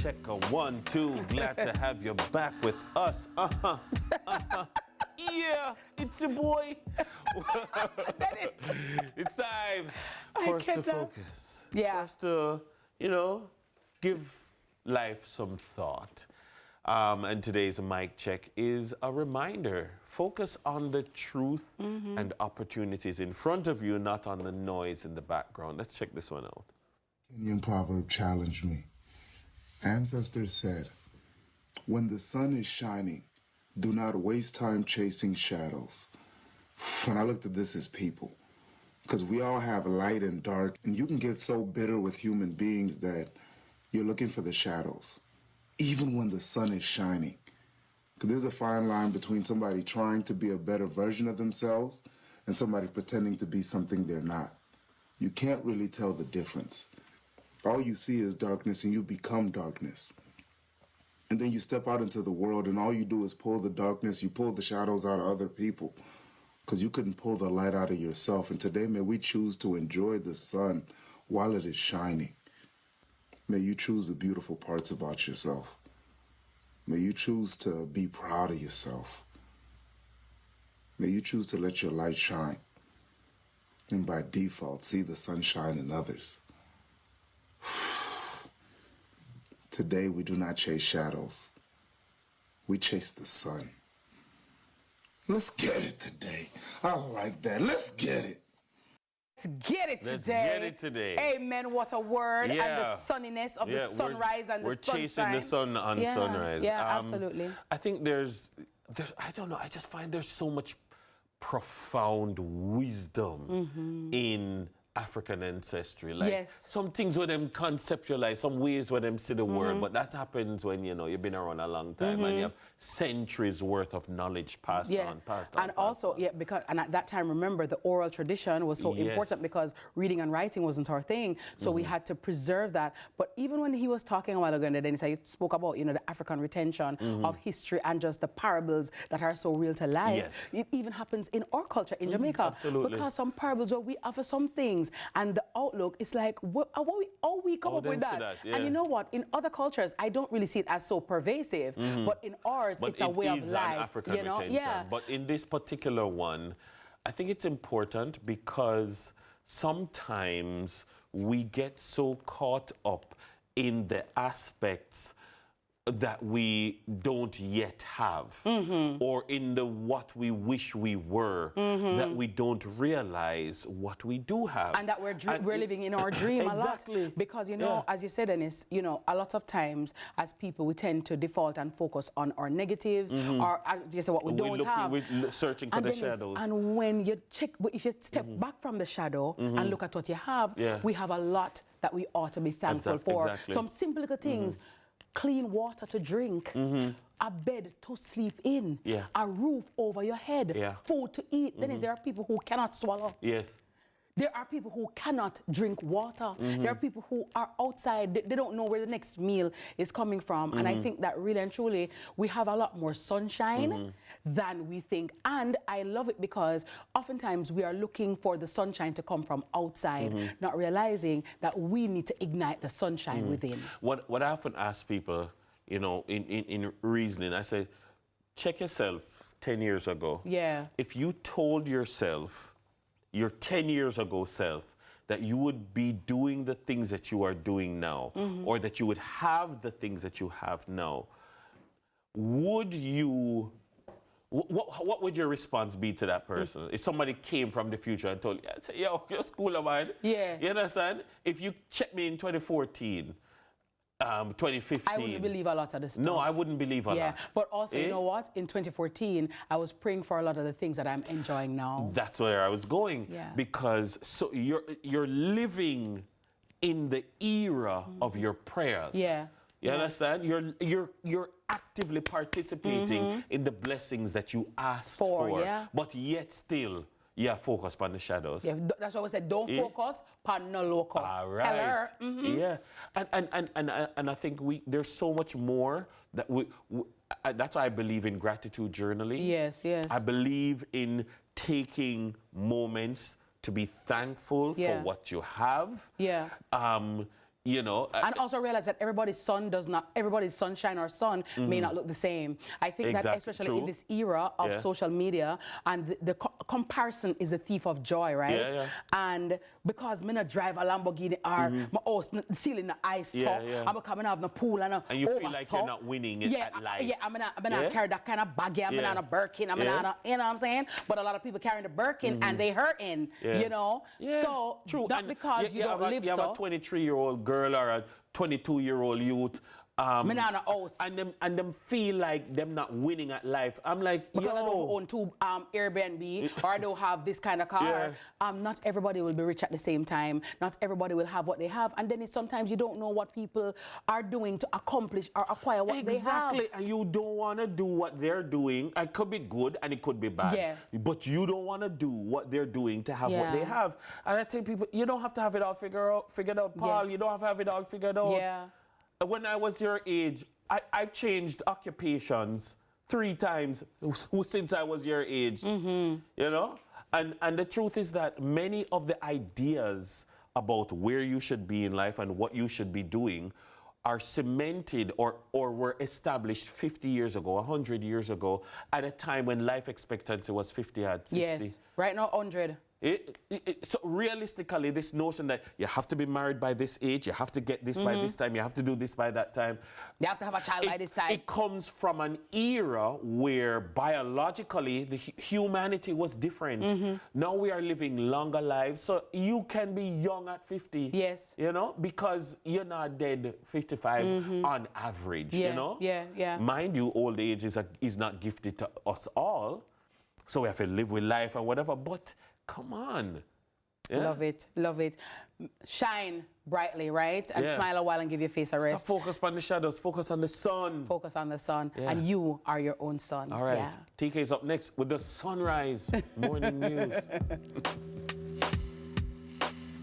check a 1, 2. Glad to have you back with us. Yeah, it's your boy. It's time for us to focus. Yeah. For us to, give life some thought. And today's mic check is a reminder. Focus on the truth and opportunities in front of you, not on the noise in the background. Let's check this one out. Kenyan proverb challenged me. Ancestors said, when the sun is shining, do not waste time chasing shadows. When I looked at this as people, because we all have light and dark, and you can get so bitter with human beings that you're looking for the shadows, even when the sun is shining. Because there's a fine line between somebody trying to be a better version of themselves and somebody pretending to be something they're not. You can't really tell the difference. All you see is darkness and you become darkness. And then you step out into the world and all you do is pull the darkness, you pull the shadows out of other people because you couldn't pull the light out of yourself. And today, may we choose to enjoy the sun while it is shining. May you choose the beautiful parts about yourself. May you choose to be proud of yourself. May you choose to let your light shine. And by default, see the sunshine in others. Today, we do not chase shadows. We chase the sun. Let's get it today. I like that. Let's get it. Let's get it today. Let's get it today. Amen. What a word. Yeah. And the sunniness of the sunrise and the sunshine. We're chasing the sun on sunrise. Yeah, absolutely. I think there's, I don't know, I just find there's so much profound wisdom in African ancestry. Like some things where them conceptualize, some ways where them see the world, but that happens when, you've been around a long time and you have centuries worth of knowledge passed on. And also, because at that time, remember, the oral tradition was so important because reading and writing wasn't our thing. So we had to preserve that. But even when he was talking a while ago, and then he spoke about, the African retention of history and just the parables that are so real to life. It even happens in our culture in Jamaica. Absolutely. Because some parables where we offer some things and the outlook is like, how we come up with that? And you know what? In other cultures, I don't really see it as so pervasive, but in ours, it's a way of life. African retention. But in this particular one, I think it's important because sometimes we get so caught up in the aspects that we don't yet have, or in the what we wish we were, that we don't realize what we do have. And that we're living in our dream a lot. Because, as you said, Dennis, a lot of times as people, we tend to default and focus on our negatives, or just what we don't have. We're searching for the shadows. And when you check, if you step back from the shadow and look at what you have, we have a lot that we ought to be thankful for. Some simple little things. Clean water to drink, a bed to sleep in, a roof over your head, food to eat. Then there are people who cannot swallow. There are people who cannot drink water. There are people who are outside. They don't know where the next meal is coming from. And I think that really and truly, we have a lot more sunshine than we think. And I love it because oftentimes we are looking for the sunshine to come from outside, not realizing that we need to ignite the sunshine within. What I often ask people, in reasoning, I say, check yourself 10 years ago. If you told yourself, your 10 years ago self, that you would be doing the things that you are doing now, or that you would have the things that you have now, would you, what would your response be to that person? If somebody came from the future and told you, I'd say, yo, you're school of mine. You understand? If you check me in 2014, 2015. I wouldn't believe a lot of this stuff. No, I wouldn't believe a lot. But also, you know what? In 2014, I was praying for a lot of the things that I'm enjoying now. That's where I was going. Because so you're living in the era of your prayers. You understand? You're actively participating in the blessings that you asked for. But yet still, focus on the shadows. That's why we said don't focus on no locus. All right. And I think there's so much more that that's why I believe in gratitude journaling. I believe in taking moments to be thankful for what you have. You know, and also realize that everybody's sunshine or sun may not look the same. I think that especially in this era of social media, and the comparison is the thief of joy, right? And because me not drive a Lamborghini or my house ceiling the ice, I'm coming out of the pool and you feel like you're not winning it at life. Yeah, I'm not carry that kind of bag. I'm not a Birkin. I'm not, you know what I'm saying? But a lot of people carrying the Birkin and they hurting, you know? So not because you don't live so. You have a 23-year-old girl or a 22-year-old youth, and them feel like them not winning at life. I'm like, because I don't own 2 Airbnb or I don't have this kind of car. Not everybody will be rich at the same time. Not everybody will have what they have. And then sometimes you don't know what people are doing to accomplish or acquire what they have. Exactly, and you don't want to do what they're doing. It could be good and it could be bad. But you don't want to do what they're doing to have what they have. And I tell people, you don't have to have it all figured out, Paul. You don't have to have it all figured out. When I was your age, I've changed occupations 3 times since I was your age, you know? And the truth is that many of the ideas about where you should be in life and what you should be doing are cemented or were established 50 years ago, 100 years ago, at a time when life expectancy was 50 or 60. Yes, right now 100. So realistically, this notion that you have to be married by this age, you have to get this by this time, you have to do this by that time. You have to have a child by this time. It comes from an era where biologically the humanity was different. Now we are living longer lives, so you can be young at 50. Yes. You know, because you're not dead 55 on average, you know? Mind you, old age is not gifted to us all, so we have to live with life and whatever, but come on. Love it, love it. Shine brightly, right? And smile a while and give your face a rest. Stop focus on the shadows, focus on the sun. Focus on the sun. And you are your own sun. All right. TK's up next with the sunrise morning news.